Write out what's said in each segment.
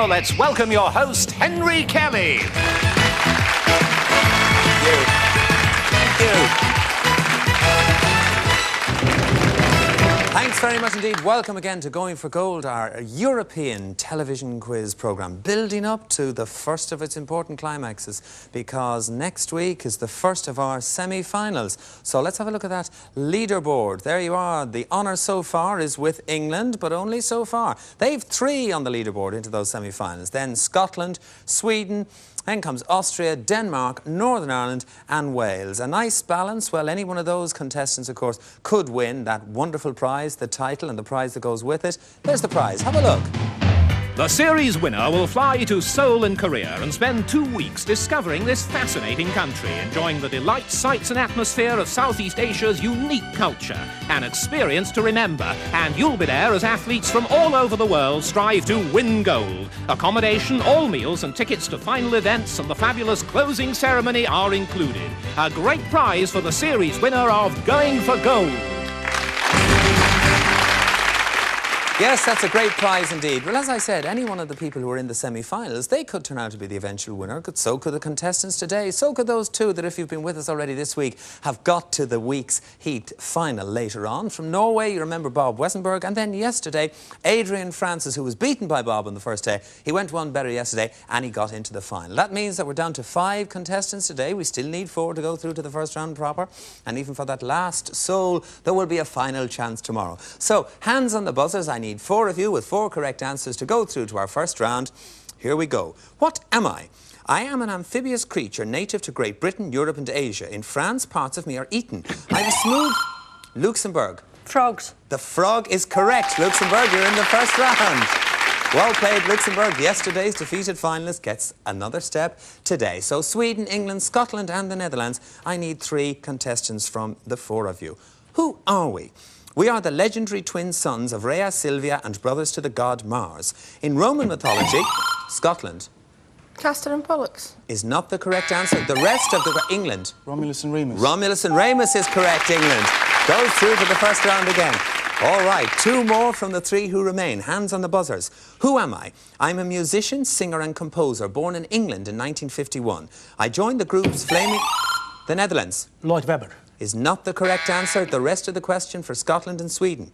now, let's welcome your host, Henry Kelly. Thank you. Thanks very much indeed. Welcome again to Going for Gold, our European television quiz programme, building up to the first of its important climaxes, because next week is the first of our semi-finals. So let's have a look at that leaderboard. There you are. The honour so far is with England, but only so far. They've 3 on the leaderboard into those semi-finals. Then Scotland, Sweden, then comes Austria, Denmark, Northern Ireland and Wales. A nice balance. Well, any one of those contestants, of course, could win that wonderful prize, the title and the prize that goes with it. There's the prize. Have a look. The series winner will fly to Seoul in Korea and spend 2 weeks discovering this fascinating country, enjoying the delights, sights and atmosphere of Southeast Asia's unique culture. An experience to remember. And you'll be there as athletes from all over the world strive to win gold. Accommodation, all meals and tickets to final events and the fabulous closing ceremony are included. A great prize for the series winner of Going for Gold. Yes, that's a great prize indeed. Well, as I said, any one of the people who are in the semi-finals, they could turn out to be the eventual winner. So could the contestants today. So could those 2 that, if you've been with us already this week, have got to the week's heat final later on. From Norway, you remember Bob Wesenberg. And then yesterday, Adrian Francis, who was beaten by Bob on the first day. He went one better yesterday and he got into the final. That means that we're down to 5 contestants today. We still need 4 to go through to the first round proper. And even for that last Seoul, there will be a final chance tomorrow. So, hands on the buzzers. I need 4 of you with 4 correct answers to go through to our first round. Here we go. What am I? I am an amphibious creature native to Great Britain, Europe and Asia. In France, parts of me are eaten. I have a smooth... Luxembourg. Frogs. The frog is correct. Luxembourg, you're in the first round. Well played, Luxembourg. Yesterday's defeated finalist gets another step today. So Sweden, England, Scotland and the Netherlands. I need 3 contestants from the 4 of you. Who are we? We are the legendary twin sons of Rhea, Sylvia and brothers to the god Mars. In Roman mythology, Scotland... Castor and Pollux. ...is not the correct answer. The rest of the... England. Romulus and Remus. Romulus and Remus is correct, England. Goes through to the first round again. All right, 2 more from the 3 who remain. Hands on the buzzers. Who am I? I'm a musician, singer and composer, born in England in 1951. I joined the groups Flaming... The Netherlands. Lloyd Webber. Is not the correct answer. The rest of the question for Scotland and Sweden.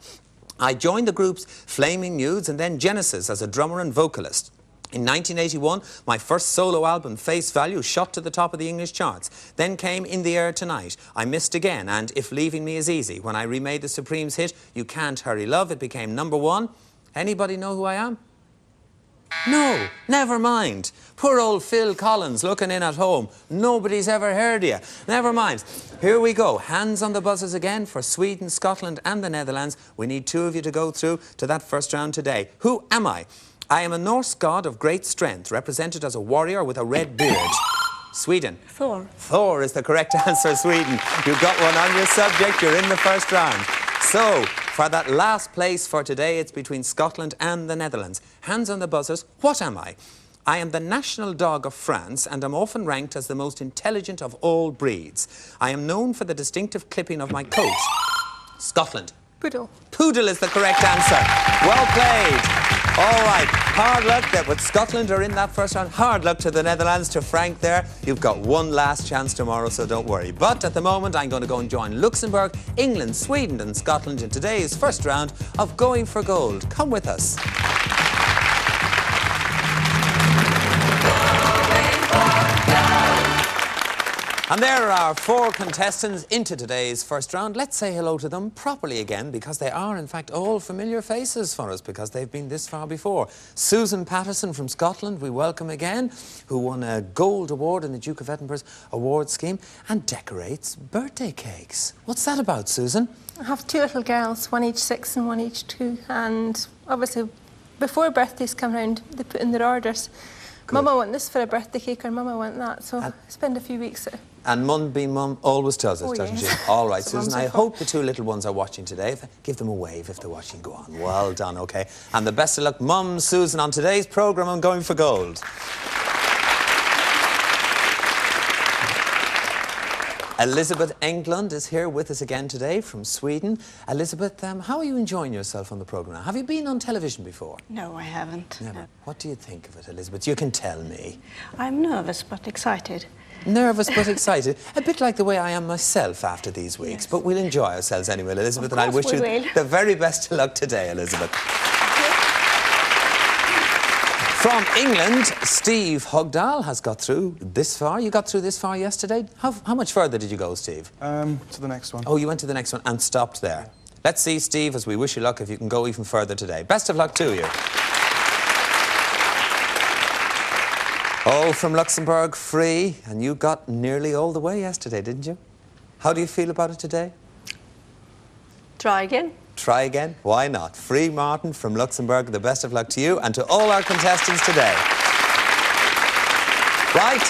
I joined the groups Flaming Nudes and then Genesis as a drummer and vocalist. In 1981, my first solo album, Face Value, shot to the top of the English charts. Then came In the Air Tonight, I Missed Again, and If Leaving Me Is Easy. When I remade the Supremes hit, You Can't Hurry Love, it became #1. Anybody know who I am? No, never mind. Poor old Phil Collins looking in at home. Nobody's ever heard of you. Never mind. Here we go. Hands on the buzzers again for Sweden, Scotland and the Netherlands. We need 2 of you to go through to that first round today. Who am I? I am a Norse god of great strength, represented as a warrior with a red beard. Sweden. Thor. Thor is the correct answer, Sweden. You've got one on your subject. You're in the first round. So, for that last place for today, it's between Scotland and the Netherlands. Hands on the buzzers. What am I? I am the national dog of France and am often ranked as the most intelligent of all breeds. I am known for the distinctive clipping of my coat. Scotland. Poodle. Poodle is the correct answer. Well played. All right, hard luck that with Scotland are in that first round. Hard luck to the Netherlands, to Frank there. You've got one last chance tomorrow, so don't worry. But at the moment, I'm going to go and join Luxembourg, England, Sweden and Scotland in today's first round of Going for Gold. Come with us. And there are our 4 contestants into today's first round. Let's say hello to them properly again, because they are, in fact, all familiar faces for us, because they've been this far before. Susan Patterson from Scotland, we welcome again, who won a gold award in the Duke of Edinburgh's award scheme and decorates birthday cakes. What's that about, Susan? I have 2 little girls, one age 6 and one age 2. And obviously, before birthdays come round, they put in their orders. Good. Mama want this for a birthday cake, or Mama want that. So I spend a few weeks at... And Mum being Mum always does it, doesn't she? All right, So Susan, I hope the 2 little ones are watching today. Give them a wave if they're watching. Go on. Well done, OK. And the best of luck, Mum, Susan, on today's programme on Going for Gold. Elisabet Englund is here with us again today from Sweden. Elisabet, how are you enjoying yourself on the programme? Have you been on television before? No, I haven't. Never. No. What do you think of it, Elisabet? You can tell me. I'm nervous but excited. Nervous but excited. A bit like the way I am myself after these weeks. Yes. But we'll enjoy ourselves anyway, Elisabet, and I wish you the very best of luck today, Elisabet. From England, Steve Hogdahl has got through this far. You got through this far yesterday. How much further did you go, Steve? To the next one. Oh, you went to the next one and stopped there. Let's see, Steve, as we wish you luck, if you can go even further today. Best of luck to you. Oh, from Luxembourg, Frie, and you got nearly all the way yesterday, didn't you? How do you feel about it today? Try again. Try again? Why not? Frie Martin from Luxembourg, the best of luck to you and to all our contestants today. Right.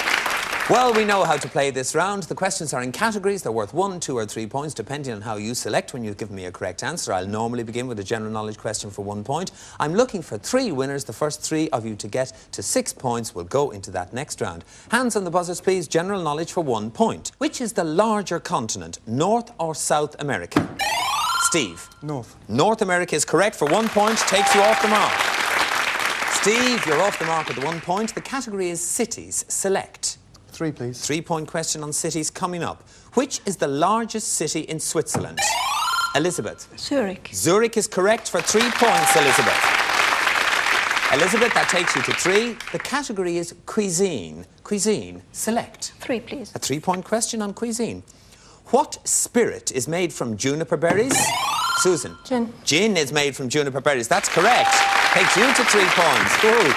Well, we know how to play this round. The questions are in categories. They're worth 1, 2 or 3 points, depending on how you select when you've given me a correct answer. I'll normally begin with a general knowledge question for 1 point. I'm looking for 3 winners. The first 3 of you to get to 6 points will go into that next round. Hands on the buzzers, please. General knowledge for 1 point. Which is the larger continent, North or South America? Steve. North. North America is correct for 1 point. Takes you off the mark. Steve, you're off the mark with the 1 point. The category is cities. Select. 3, please. 3-point question on cities coming up. Which is the largest city in Switzerland? Elisabet. Zurich. Zurich is correct for 3 points, Elisabet. Elisabet, that takes you to 3. The category is cuisine. Cuisine. Select. 3, please. A 3-point question on cuisine. What spirit is made from juniper berries? Susan. Gin. Gin is made from juniper berries. That's correct. Takes you to 3 points. Ooh.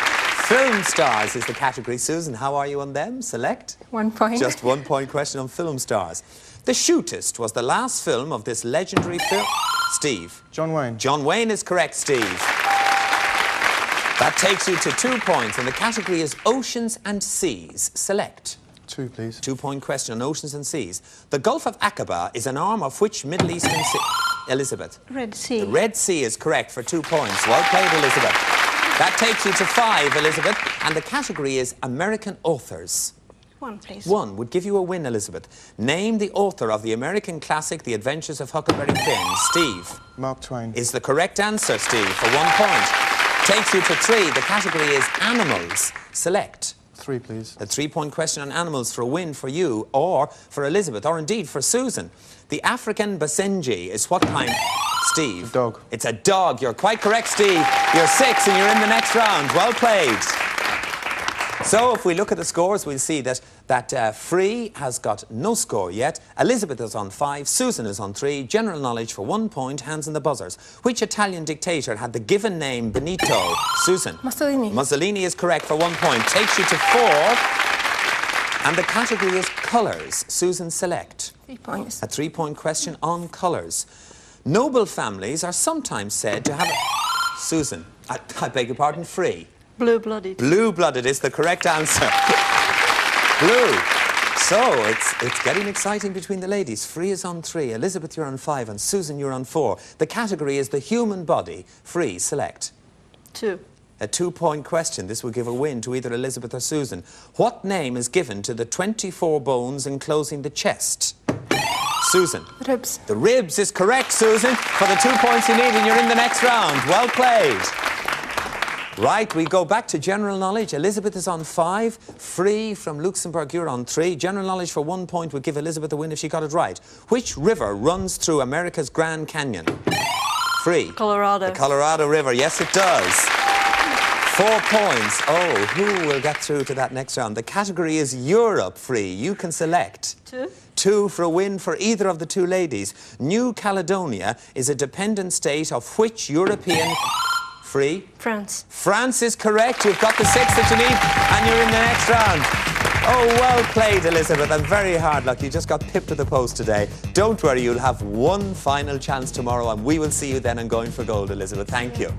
Film stars is the category. Susan, how are you on them? Select. 1 point. Just 1-point question on film stars. The Shootist was the last film of this legendary film. Steve. John Wayne. John Wayne is correct, Steve. That takes you to 2 points, and the category is oceans and seas. Select. 2, please. 2-point question on oceans and seas. The Gulf of Aqaba is an arm of which Middle Eastern sea? Elisabet. Red Sea. The Red Sea is correct for 2 points. Well played, Elisabet. That takes you to 5, Elisabet, and the category is American authors. 1, please. 1 would give you a win, Elisabet. Name the author of the American classic, The Adventures of Huckleberry Finn. Steve. Mark Twain. Is the correct answer, Steve, for 1 point. Takes you to 3. The category is animals. Select. 3, please. A 3-point question on animals for a win for you, or for Elisabet, or indeed for Susan. The African Basenji is what kind? Steve. A dog. It's a dog. You're quite correct, Steve. You're 6 and you're in the next round. Well played. So if we look at the scores, we'll see that Frie has got no score yet. Elisabet is on 5. Susan is on 3. General knowledge for 1 point. Hands on the buzzers. Which Italian dictator had the given name Benito? Susan. Mussolini. Mussolini is correct for 1 point. Takes you to 4. And the category is colours. Susan, select. 3 points. A 3-point question on colours. Noble families are sometimes said to have... Susan, I beg your pardon, Frie. Blue-blooded. Blue-blooded is the correct answer. Blue. So, it's getting exciting between the ladies. Frie is on 3, Elisabet, you're on 5, and Susan, you're on 4. The category is the human body. Frie, select. 2. A 2-point question. This will give a win to either Elisabet or Susan. What name is given to the 24 bones enclosing the chest? Susan. Ribs. The ribs is correct, Susan, for the 2 points you need, and you're in the next round. Well played. Right, we go back to general knowledge. Elisabet is on 5. Frie from Luxembourg, you're on 3. General knowledge for 1 point would give Elisabet the win if she got it right. Which river runs through America's Grand Canyon? Frie. Colorado. The Colorado River, yes it does. 4 points. Oh, who will get through to that next round? The category is Europe, Frie. You can select. 2. 2 for a win for either of the 2 ladies. New Caledonia is a dependent state of which European... Frie? France. France is correct. You've got the 6 that you need, and you're in the next round. Oh, well played, Elisabet, and very hard luck. You just got pipped to the post today. Don't worry, you'll have 1 final chance tomorrow, and we will see you then on Going for Gold, Elisabet. Thank you.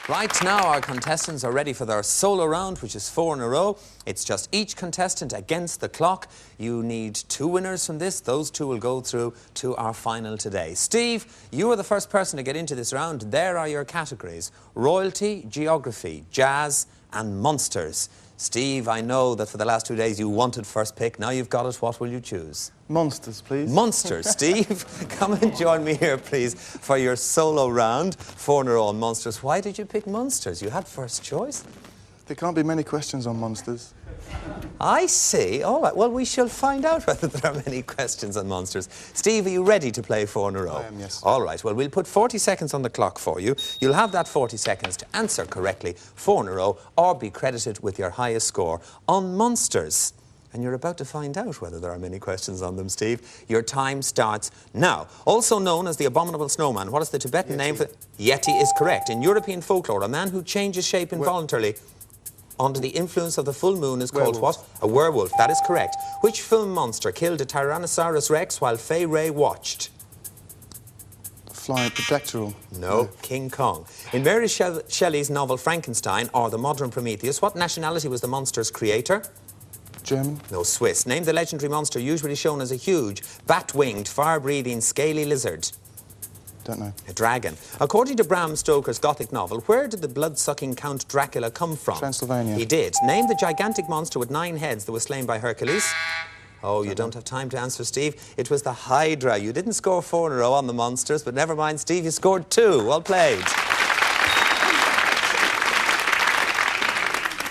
Right, now our contestants are ready for their solo round, which is 4 in a row. It's just each contestant against the clock. You need 2 winners from this. Those 2 will go through to our final today. Steve, you are the first person to get into this round. There are your categories: royalty, geography, jazz and monsters. Steve, I know that for the last 2 days you wanted first pick. Now you've got it. What will you choose? Monsters, please. Monsters. Steve, come and join me here, please, for your solo round. 4 in a row on Monsters. Why did you pick Monsters? You had first choice. There can't be many questions on monsters. I see. All right. Well, we shall find out whether there are many questions on Monsters. Steve, are you ready to play 4 in a row? I am, yes. All right. Well, we'll put 40 seconds on the clock for you. You'll have that 40 seconds to answer correctly 4 in a row or be credited with your highest score on Monsters. And you're about to find out whether there are many questions on them, Steve. Your time starts now. Also known as the Abominable Snowman. What is the Tibetan name for... Yeti is correct. In European folklore, a man who changes shape involuntarily under the influence of the full moon is called what? A werewolf. That is correct. Which film monster killed a Tyrannosaurus Rex while Fay Ray watched? Flying Protectoral. No, King Kong. In Mary Shelley's novel Frankenstein, or the modern Prometheus, what nationality was the monster's creator? German. No, Swiss. Name the legendary monster usually shown as a huge, bat-winged, fire-breathing, scaly lizard. Don't know. A dragon. According to Bram Stoker's Gothic novel, where did the blood-sucking Count Dracula come from? Transylvania. He did. Name the gigantic monster with 9 heads that was slain by Hercules. Oh, you don't have time to answer, Steve. It was the Hydra. You didn't score 4 in a row on the Monsters, but never mind, Steve, you scored 2. Well played.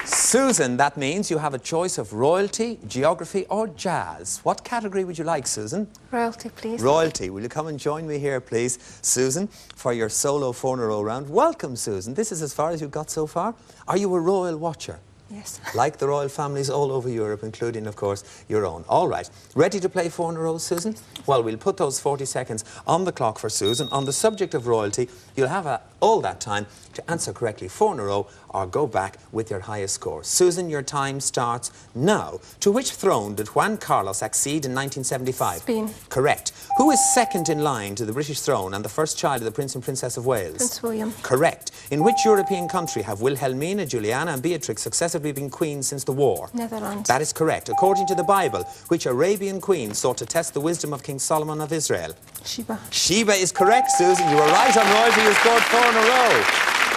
Susan, that means you have a choice of royalty, geography or jazz. What category would you like, Susan? Royalty, please. Royalty. Will you come and join me here, please, Susan, for your solo 4 in a row round? Welcome, Susan. This is as far as you've got so far. Are you a royal watcher? Yes. Like the royal families all over Europe, including, of course, your own. All right. Ready to play 4 in a row, Susan? Well, we'll put those 40 seconds on the clock for Susan. On the subject of royalty, you'll have all that time to answer correctly 4 in a row or go back with your highest score. Susan, your time starts now. To which throne did Juan Carlos accede in 1975? Spain. Correct. Who is second in line to the British throne and the first child of the Prince and Princess of Wales? Prince William. Correct. In which European country have Wilhelmina, Juliana and Beatrix successively been queens since the war? Netherlands. That is correct. According to the Bible, which Arabian queen sought to test the wisdom of King Solomon of Israel? Sheba. Sheba is correct, Susan. You were right on royalty. You scored 4 in a row.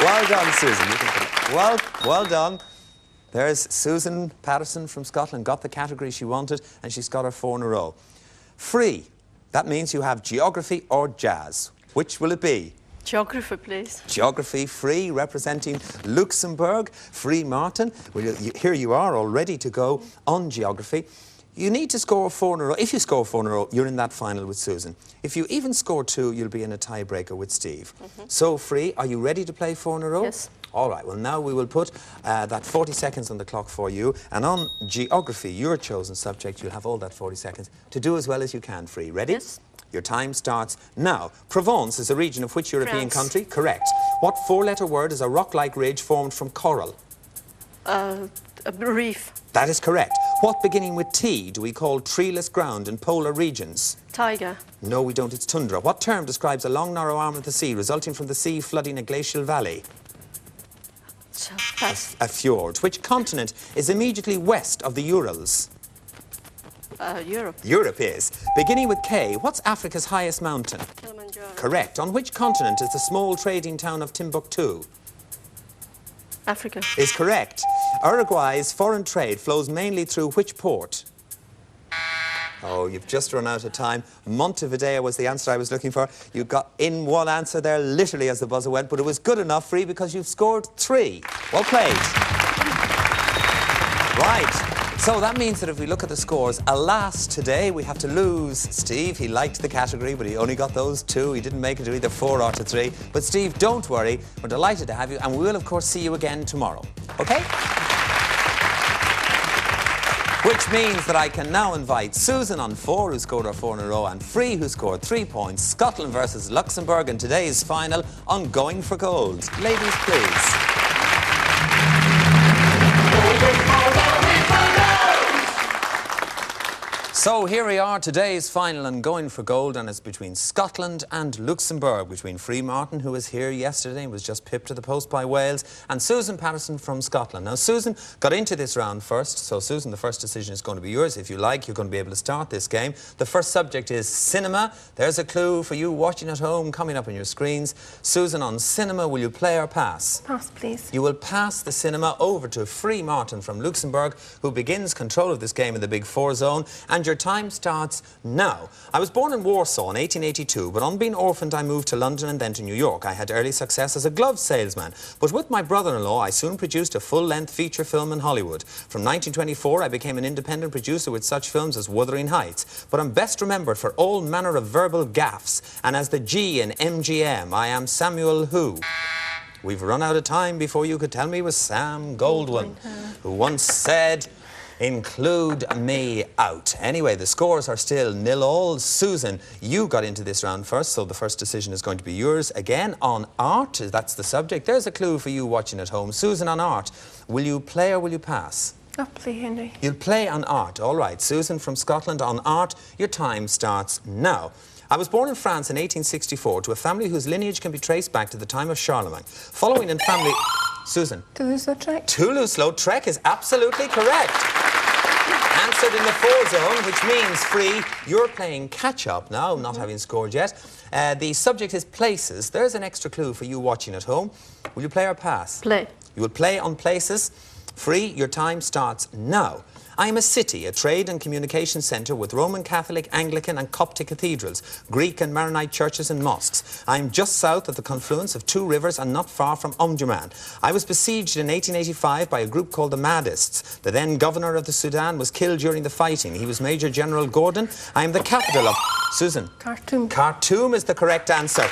Well done, Susan. Well done. There's Susan Patterson from Scotland. Got the category she wanted, and she's got her 4 in a row. Free. That means you have geography or jazz. Which will it be? Geography, please. Geography, Free, representing Luxembourg. Free Martin. Well, here you are, all ready to go on geography. You need to score 4 in a row. If you score 4 in a row, you're in that final with Susan. If you even score 2, you'll be in a tiebreaker with Steve. So, Free, are you ready to play 4 in a row? Yes. All right, well, now we will put that 40 seconds on the clock for you. And on geography, your chosen subject, you'll have all that 40 seconds to do as well as you can, Free. Ready? Yes. Your time starts now. Provence is a region of which European France. country? Correct. What 4-letter word is a rock-like ridge formed from coral? A reef. That is correct. What beginning with T do we call treeless ground in polar regions? Tiger. No, we don't. It's tundra. What term describes a long, narrow arm of the sea resulting from the sea flooding a glacial valley? Pass. A fjord. Which continent is immediately west of the Urals? Europe. Europe is. Beginning with K, what's Africa's highest mountain? Kilimanjaro. Correct. On which continent is the small trading town of Timbuktu? Africa. Is correct. Uruguay's foreign trade flows mainly through which port? Oh, you've just run out of time. Montevideo was the answer I was looking for. You got in one answer there, literally as the buzzer went, but it was good enough, Free, because you've scored 3. Well played. Right. So that means that if we look at the scores, alas, today we have to lose Steve. He liked the category, but he only got those 2. He didn't make it to either 4 or to 3. But Steve, don't worry. We're delighted to have you, and we will, of course, see you again tomorrow. OK? Which means that I can now invite Susan on 4, who scored her 4 in a row, and Free, who scored 3 points. Scotland versus Luxembourg in today's final on Going for Gold. Ladies, please. So here we are, today's final and going for gold, and it's between Scotland and Luxembourg, between Frie Martin, who was here yesterday and was just pipped to the post by Wales, and Susan Patterson from Scotland. Now, Susan got into this round first, so Susan, the first decision is going to be yours. If you like, you're going to be able to start this game. The first subject is cinema. There's a clue for you watching at home, coming up on your screens. Susan, on cinema, will you play or pass? Pass, please. You will pass the cinema over to Frie Martin from Luxembourg, who begins control of this game in the Big Four zone, and your time starts now. I was born in Warsaw in 1882, but on being orphaned I moved to London and then to New York. I had early success as a glove salesman, but with my brother-in-law I soon produced a full-length feature film in Hollywood. From 1924 I became an independent producer with such films as Wuthering Heights, but I'm best remembered for all manner of verbal gaffes, and as the G in MGM I am Samuel who? We've run out of time before you could tell me it was Sam Goldwyn, who once said, "Include me out." Anyway, the scores are still 0-all. Susan, you got into this round first, so the first decision is going to be yours. Again, on art, that's the subject. There's a clue for you watching at home. Susan, on art, will you play or will you pass? I'll play, Henry. You'll play on art. All right, Susan from Scotland, on art, your time starts now. I was born in France in 1864 to a family whose lineage can be traced back to the time of Charlemagne. Following in family... Susan. Toulouse-Lautrec. Toulouse-Lautrec is absolutely correct. Answered in the four zone, which means, Frie, you're playing catch-up now, not having scored yet. The subject is places. There's an extra clue for you watching at home. Will you play or pass? Play. You will play on places. Frie, your time starts now. I am a city, a trade and communication centre with Roman Catholic, Anglican and Coptic cathedrals, Greek and Maronite churches and mosques. I am just south of the confluence of two rivers and not far from Omdurman. I was besieged in 1885 by a group called the Mahdists. The then governor of the Sudan was killed during the fighting. He was Major General Gordon. I am the capital of... Susan. Khartoum. Khartoum is the correct answer.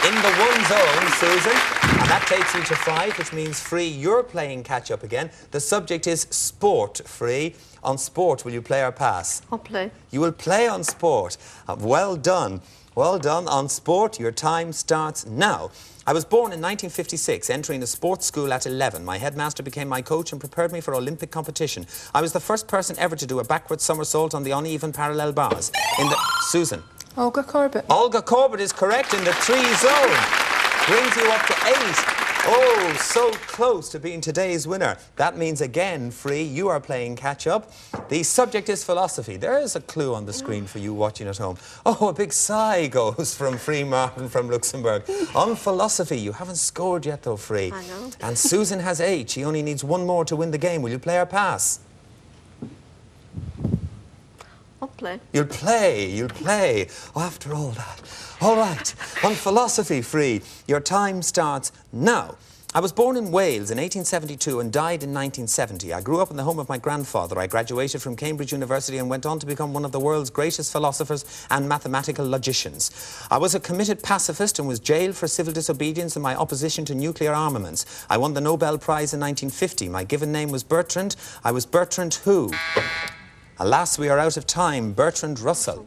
In the one zone, Susan, and that takes you to 5, which means, Frie, you're playing catch-up again. The subject is sport, Frie. On sport, will you play or pass? I'll play. You will play on sport. Well done. Well done. On sport, your time starts now. I was born in 1956, entering a sports school at 11. My headmaster became my coach and prepared me for Olympic competition. I was the first person ever to do a backward somersault on the uneven parallel bars. In the... Susan. Olga Corbett. Olga Corbett is correct in the 3 zone. Brings you up to 8. Oh, so close to being today's winner. That means again, Frie, you are playing catch-up. The subject is philosophy. There is a clue on the screen for you watching at home. Oh, a big sigh goes from Frie Martin from Luxembourg. On philosophy, you haven't scored yet though, Frie. I know. And Susan has 8. She only needs 1 more to win the game. Will you play or pass? I'll play. You'll play, you'll play. Oh, after all that. All right, on philosophy, Frie, your time starts now. I was born in Wales in 1872 and died in 1970. I grew up in the home of my grandfather. I graduated from Cambridge University and went on to become one of the world's greatest philosophers and mathematical logicians. I was a committed pacifist and was jailed for civil disobedience in my opposition to nuclear armaments. I won the Nobel Prize in 1950. My given name was Bertrand. I was Bertrand who? Alas, we are out of time. Bertrand Russell.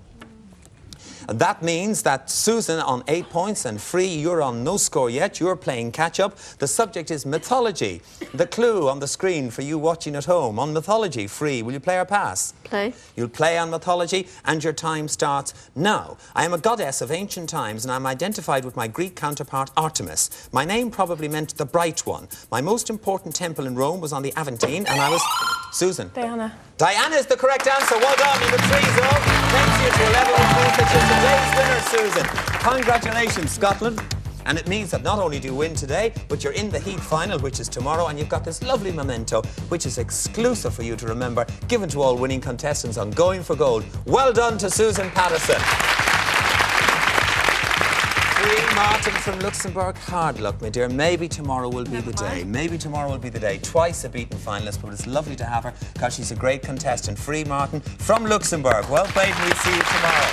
And that means that Susan on 8 points and Frie, you're on no score yet. You're playing catch-up. The subject is mythology. The clue on the screen for you watching at home. On mythology, Frie, will you play or pass? Play. You'll play on mythology and your time starts now. I am a goddess of ancient times and I'm identified with my Greek counterpart Artemis. My name probably meant the bright one. My most important temple in Rome was on the Aventine and I was... Susan. Diana. Diana is the correct answer. Well done in the 3 zone. Takes you to a level which means that you're today's winner, Susan. Congratulations, Scotland. And it means that not only do you win today, but you're in the heat final, which is tomorrow, and you've got this lovely memento, which is exclusive for you to remember, given to all winning contestants on Going for Gold. Well done to Susan Patterson. Frie Martin from Luxembourg, hard luck, my dear. Maybe tomorrow will be the day. Maybe tomorrow will be the day. Twice a beaten finalist, but it's lovely to have her because she's a great contestant. Frie Martin from Luxembourg. Well played, and we'll see you tomorrow.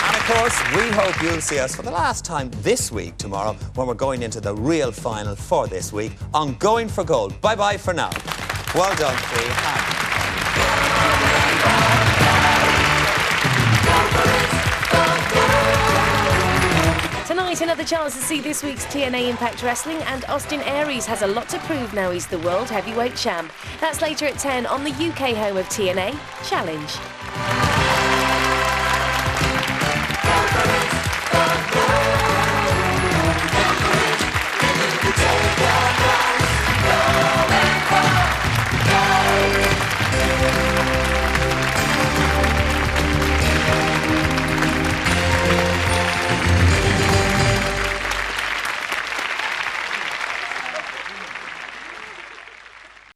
And of course, we hope you'll see us for the last time this week tomorrow when we're going into the real final for this week on Going for Gold. Bye-bye for now. Well done, Frie. Tonight Tonight, another chance to see this week's TNA Impact Wrestling, and Austin Aries has a lot to prove now he's the World Heavyweight Champ. That's later at 10 on the UK home of TNA, Challenge.